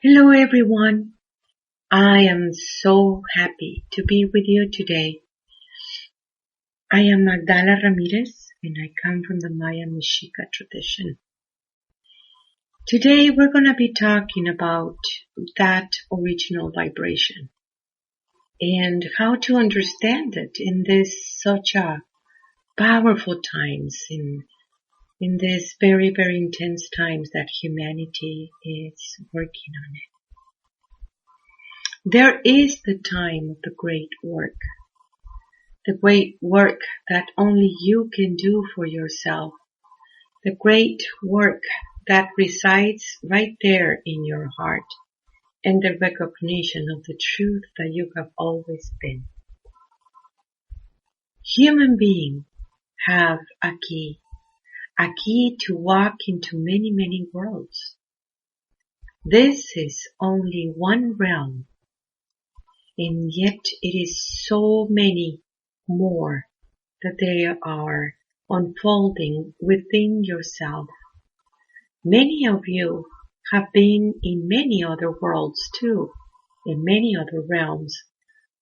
Hello everyone. I am so happy to be with you today. I am Magdala Ramirez and I come from the Maya Mexica tradition. Today we're going to be talking about that original vibration and how to understand it in this such a powerful times, in this very, very intense times that humanity is working on it. There is the time of the great work. The great work that only you can do for yourself. The great work that resides right there in your heart and the recognition of the truth that you have always been. Human beings have a key to walk into many, many worlds. This is only one realm, and yet it is so many more that they are unfolding within yourself. Many of you have been in many other worlds too, in many other realms,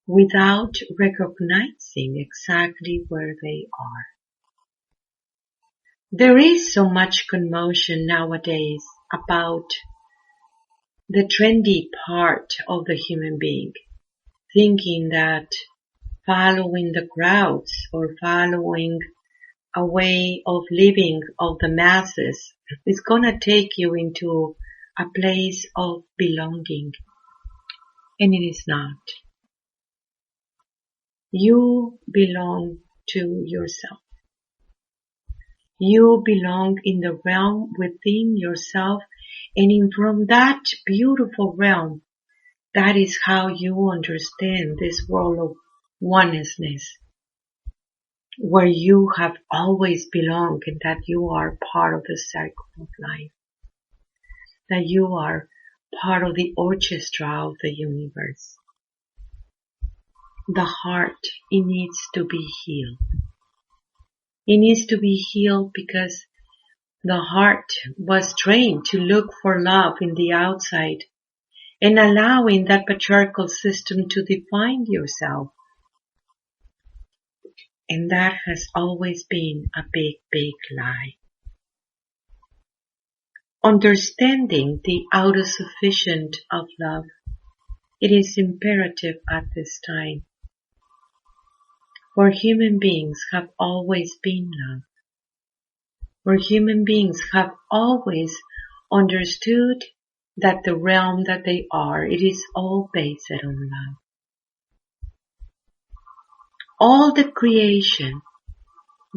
without recognizing exactly where they are. There is so much commotion nowadays about the trendy part of the human being, thinking that following the crowds or following a way of living of the masses is gonna take you into a place of belonging. And it is not. You belong to yourself. You belong in the realm within yourself, and from that beautiful realm, that is how you understand this world of oneness, where you have always belonged and that you are part of the cycle of life, that you are part of the orchestra of the universe. The heart, it needs to be healed. It needs to be healed because the heart was trained to look for love in the outside and allowing that patriarchal system to define yourself. And that has always been a big, big lie. Understanding the autosufficient of love, it is imperative at this time. For human beings have always been love. For human beings have always understood that the realm that they are, it is all based on love. All the creation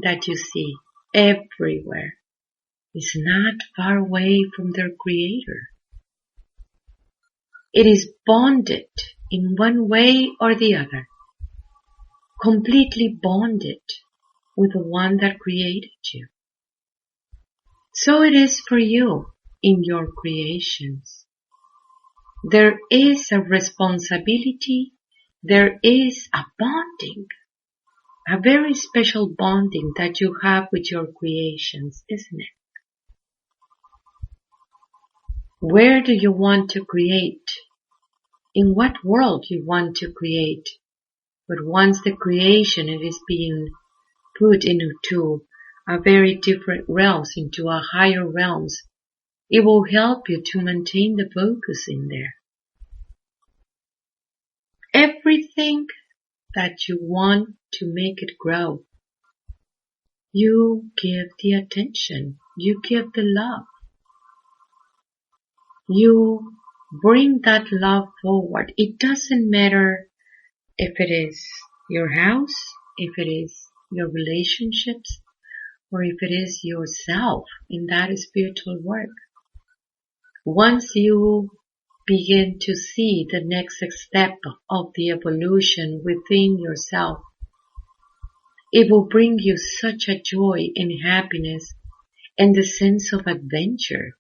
that you see everywhere is not far away from their creator. It is bonded in one way or the other, completely bonded with the one that created you. So it is for you in your creations. There is a responsibility, there is a bonding, a very special bonding that you have with your creations, isn't it? Where do you want to create? In what world you want to create? But once the creation it is being put into a very different realms, into a higher realms, it will help you to maintain the focus in there. Everything that you want to make it grow, you give the attention, you give the love. You bring that love forward. It doesn't matter if it is your house, if it is your relationships, or if it is yourself in that spiritual work. Once you begin to see the next step of the evolution within yourself, it will bring you such a joy and happiness and the sense of adventure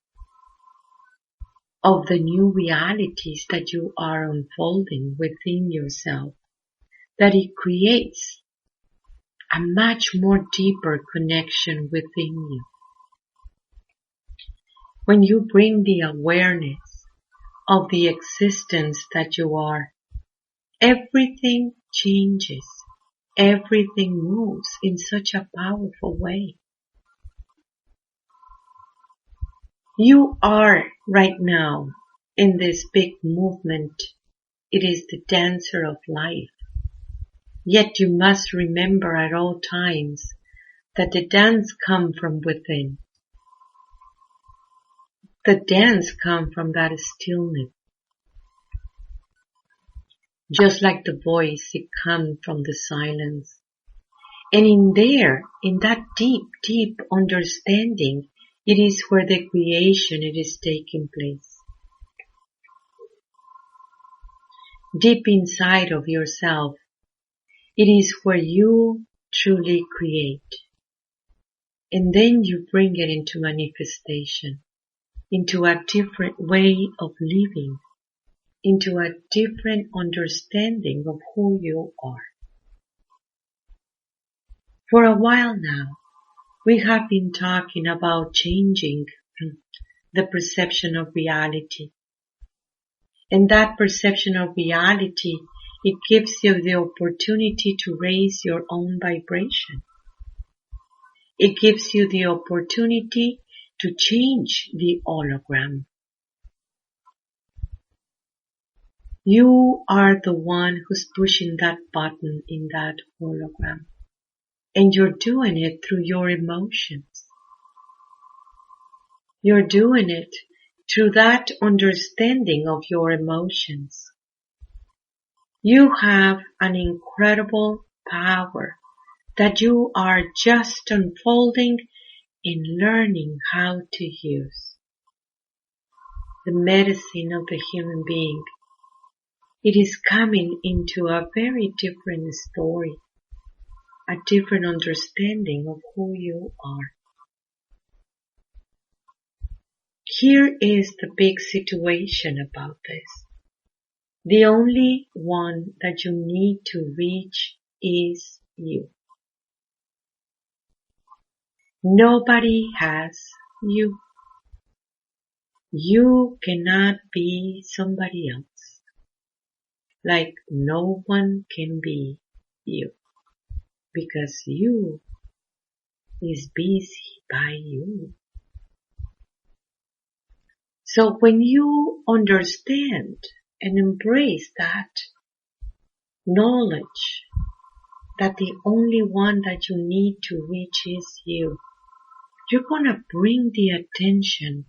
of the new realities that you are unfolding within yourself, that it creates a much more deeper connection within you. When you bring the awareness of the existence that you are, everything changes. Everything moves in such a powerful way. You are right now in this big movement. It is the dancer of life. Yet you must remember at all times that the dance comes from within. The dance comes from that stillness. Just like the voice, it comes from the silence. And in that deep, deep understanding, it is where the creation it is taking place. Deep inside of yourself, it is where you truly create. And then you bring it into manifestation, into a different way of living, into a different understanding of who you are. For a while now, we have been talking about changing the perception of reality. And that perception of reality, it gives you the opportunity to raise your own vibration. It gives you the opportunity to change the hologram. You are the one who's pushing that button in that hologram. And you're doing it through your emotions. You're doing it through that understanding of your emotions. You have an incredible power that you are just unfolding and learning how to use. The medicine of the human being, it is coming into a very different story, a different understanding of who you are. Here is the big situation about this. The only one that you need to reach is you. Nobody has you. You cannot be somebody else. Like no one can be you. Because you is busy by you. So when you understand and embrace that knowledge that the only one that you need to reach is you, you're gonna bring the attention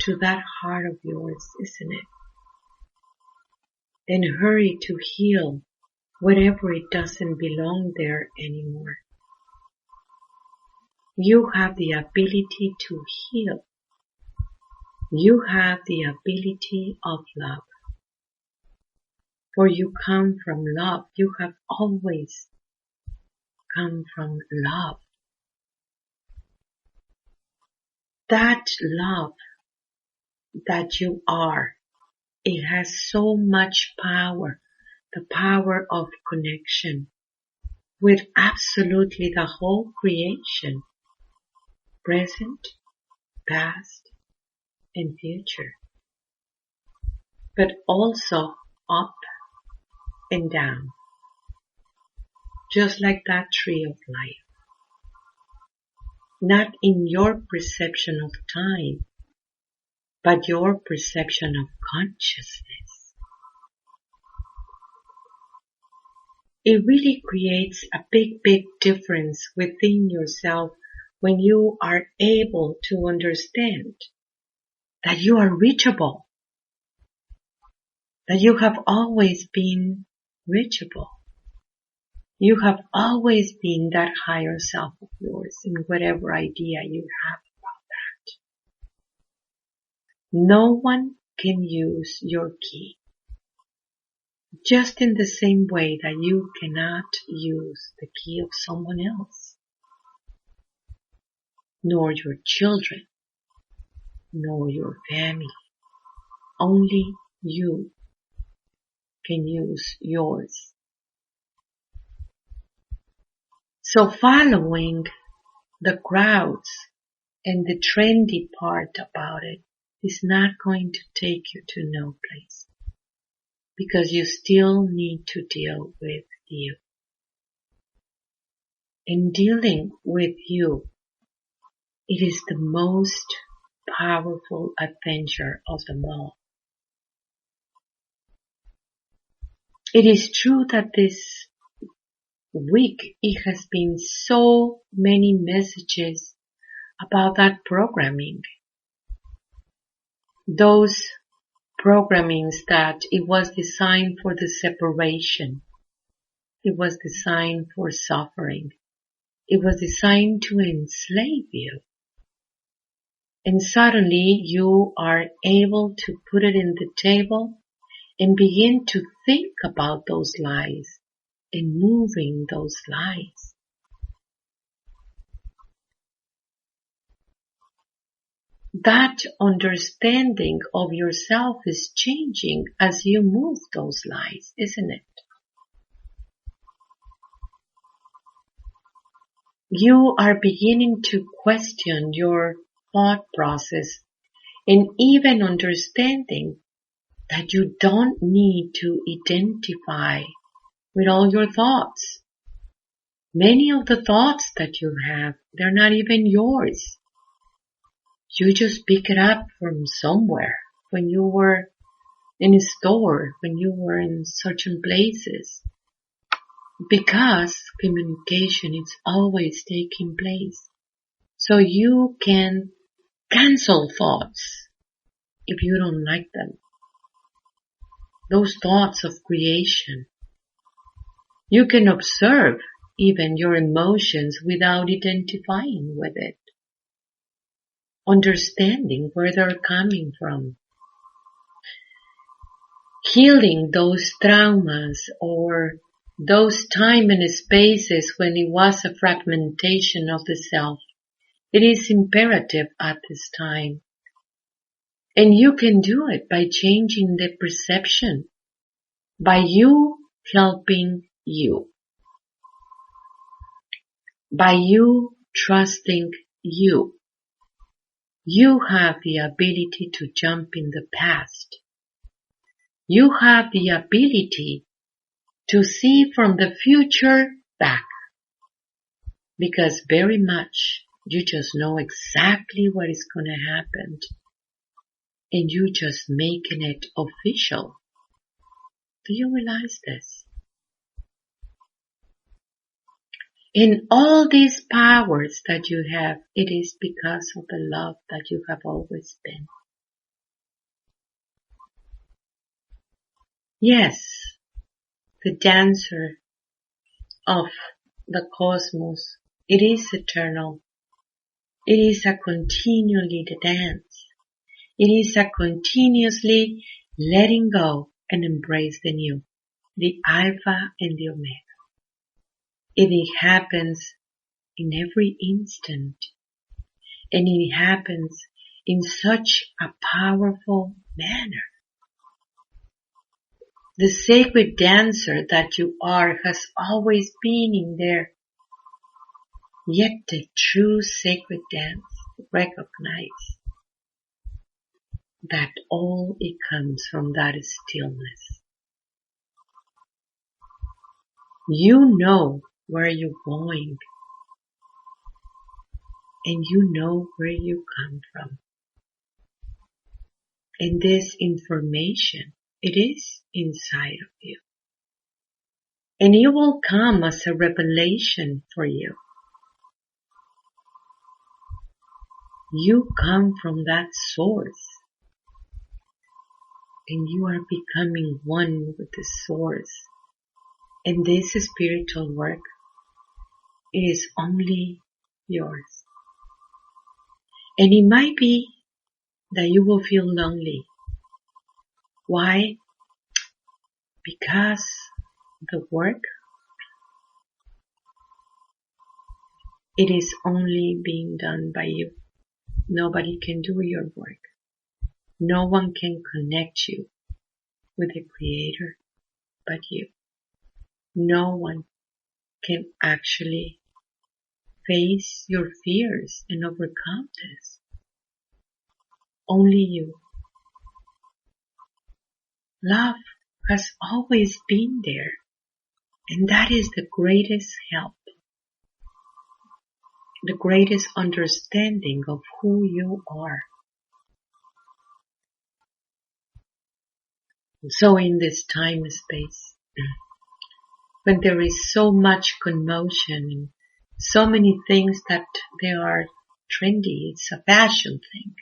to that heart of yours, isn't it? And hurry to heal whatever it doesn't belong there anymore. You have the ability to heal. You have the ability of love. For you come from love. You have always come from love. That love that you are, it has so much power, the power of connection with absolutely the whole creation, present, past, and future, but also up and down, just like that tree of life. Not in your perception of time, but your perception of consciousness. It really creates a big, big difference within yourself when you are able to understand that you are reachable, that you have always been reachable. You have always been that higher self of yours in whatever idea you have about that. No one can use your key. Just in the same way that you cannot use the key of someone else, nor your children, nor your family. Only you can use yours. So following the crowds and the trendy part about it, is not going to take you to no place because you still need to deal with you. In dealing with you, it is the most powerful adventure of them all. It is true that this week it has been so many messages about that programming. Those programmings that it was designed for the separation. It was designed for suffering. It was designed to enslave you. And suddenly you are able to put it in the table and begin to think about those lies and moving those lies. That understanding of yourself is changing as you move those lies, isn't it? You are beginning to question your thought process and even understanding that you don't need to identify with all your thoughts. Many of the thoughts that you have, they're not even yours. You just pick it up from somewhere when you were in a store, when you were in certain places. Because communication is always taking place. So you can cancel thoughts if you don't like them. Those thoughts of creation. You can observe even your emotions without identifying with it. Understanding where they're coming from. Healing those traumas or those time and spaces when it was a fragmentation of the self. It is imperative at this time. And you can do it by changing the perception, by you helping you, by you trusting you. You have the ability to jump in the past. You have the ability to see from the future back. Because very much you just know exactly what is going to happen. And you just making it official. Do you realize this? In all these powers that you have, it is because of the love that you have always been. Yes, the dancer of the cosmos, it is eternal. It is a continually dance. It is a continuously letting go and embrace the new, the Alpha and the Omega. It happens in every instant, and it happens in such a powerful manner. The sacred dancer that you are has always been in there, yet the true sacred dance recognizes that all it comes from that stillness. You know where you're going, and you know where you come from. And this information, it is inside of you. And it will come as a revelation for you. You come from that source. And you are becoming one with the source. And this spiritual work, it is only yours. And it might be that you will feel lonely. Why? Because the work, it is only being done by you. Nobody can do your work. No one can connect you with the Creator but you. No one can actually face your fears and overcome this. only you. Love has always been there, and that is the greatest help, the greatest understanding of who you are. So in this time and space, when there is so much commotion and so many things that they are trendy, it's a fashion thing.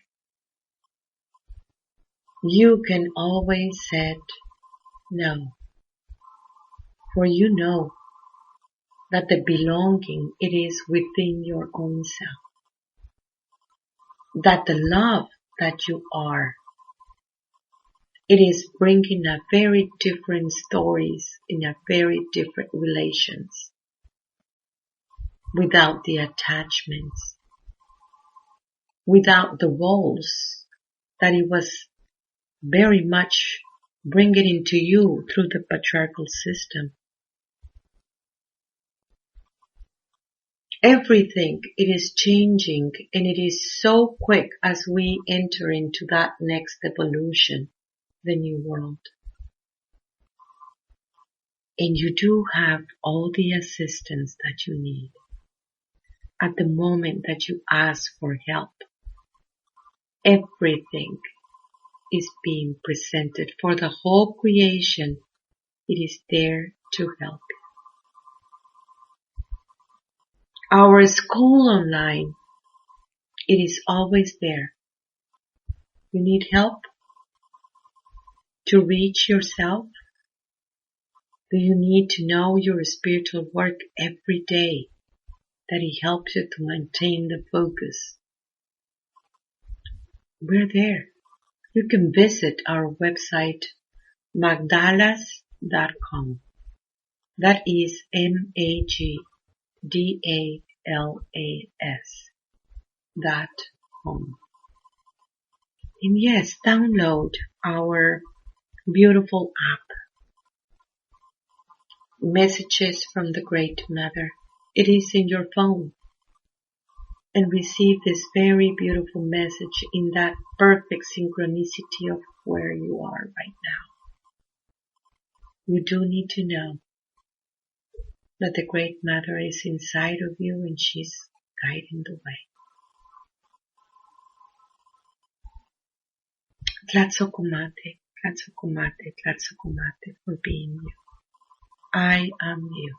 You can always say no, for you know that the belonging it is within your own self, that the love that you are, it is bringing a very different stories in a very different relations without the attachments, without the walls that it was very much bringing into you through the patriarchal system. Everything it is changing, and it is so quick as we enter into that next evolution, the new world. And you do have all the assistance that you need at the moment that you ask for help. Everything is being presented for the whole creation. It is there to help. Our school online, it is always there. You need help to reach yourself? Do you need to know your spiritual work every day, that it helps you to maintain the focus? We're there. You can visit our website magdalas.com. That is MAGDALAS.com. And yes, download our beautiful app, Messages from the Great Mother. It is in your phone. And receive this very beautiful message in that perfect synchronicity of where you are right now. You do need to know that the Great Mother is inside of you and she's guiding the way. Tlatzocomate, Tlatzocomate, Tlatzocomate for being you. I am you.